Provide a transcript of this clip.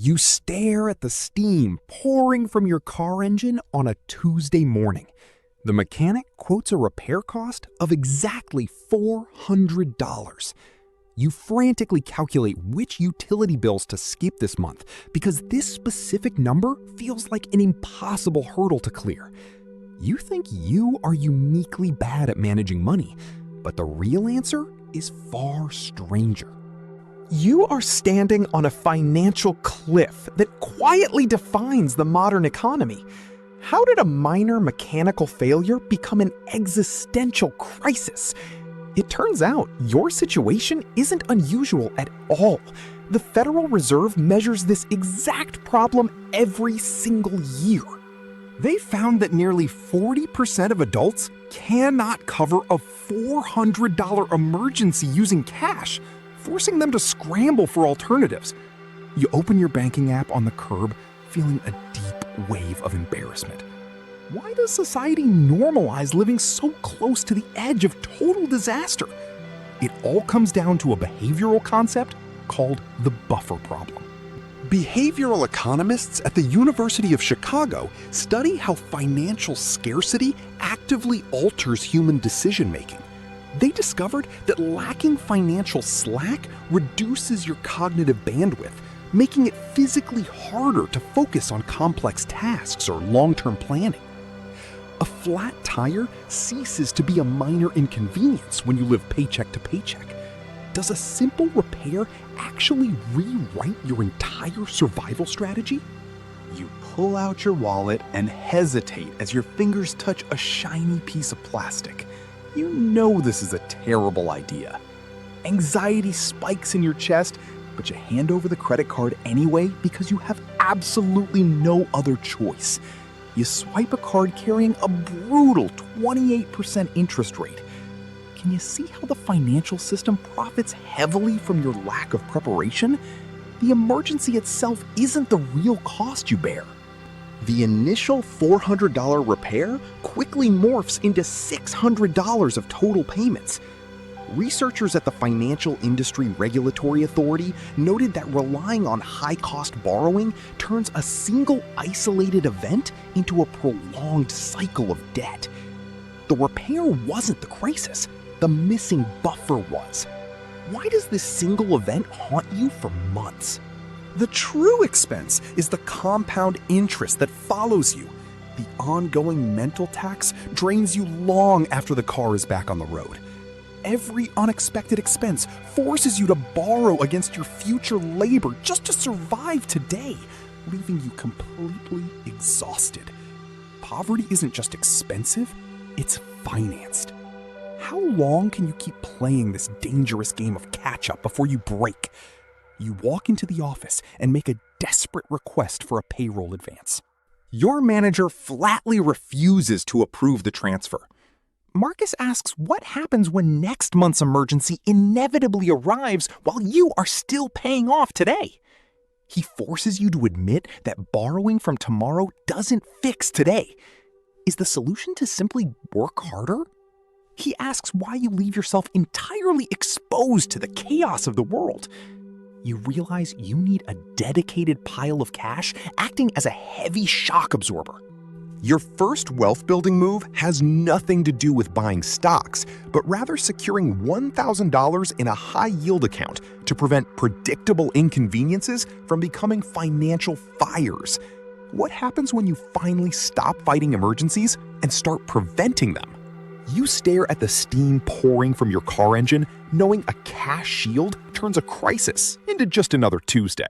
You stare at the steam pouring from your car engine on a Tuesday morning. The mechanic quotes a repair cost of exactly $400. You frantically calculate which utility bills to skip this month because this specific number feels like an impossible hurdle to clear. You think you are uniquely bad at managing money, but the real answer is far stranger. You are standing on a financial cliff that quietly defines the modern economy. How did a minor mechanical failure become an existential crisis? It turns out your situation isn't unusual at all. The Federal Reserve measures this exact problem every single year. They found that nearly 40% of adults cannot cover a $400 emergency using cash, forcing them to scramble for alternatives. You open your banking app on the curb, feeling a deep wave of embarrassment. Why does society normalize living so close to the edge of total disaster? It all comes down to a behavioral concept called the buffer problem. Behavioral economists at the University of Chicago study how financial scarcity actively alters human decision-making. They discovered that lacking financial slack reduces your cognitive bandwidth, making it physically harder to focus on complex tasks or long-term planning. A flat tire ceases to be a minor inconvenience when you live paycheck to paycheck. Does a simple repair actually rewrite your entire survival strategy? You pull out your wallet and hesitate as your fingers touch a shiny piece of plastic. You know this is a terrible idea. Anxiety spikes in your chest, but you hand over the credit card anyway because you have absolutely no other choice. You swipe a card carrying a brutal 28% interest rate. Can you see how the financial system profits heavily from your lack of preparation? The emergency itself isn't the real cost you bear. The initial $400 repair quickly morphs into $600 of total payments. Researchers at the Financial Industry Regulatory Authority noted that relying on high-cost borrowing turns a single isolated event into a prolonged cycle of debt. The repair wasn't the crisis. The missing buffer was. Why does this single event haunt you for months? The true expense is the compound interest that follows you. The ongoing mental tax drains you long after the car is back on the road. Every unexpected expense forces you to borrow against your future labor just to survive today, leaving you completely exhausted. Poverty isn't just expensive, it's financed. How long can you keep playing this dangerous game of catch-up before you break? You walk into the office and make a desperate request for a payroll advance. Your manager flatly refuses to approve the transfer. Marcus asks what happens when next month's emergency inevitably arrives while you are still paying off today. He forces you to admit that borrowing from tomorrow doesn't fix today. Is the solution to simply work harder? He asks why you leave yourself entirely exposed to the chaos of the world. You realize you need a dedicated pile of cash acting as a heavy shock absorber. Your first wealth-building move has nothing to do with buying stocks, but rather securing $1,000 in a high-yield account to prevent predictable inconveniences from becoming financial fires. What happens when you finally stop fighting emergencies and start preventing them? You stare at the steam pouring from your car engine, knowing a cash shield turns a crisis into just another Tuesday.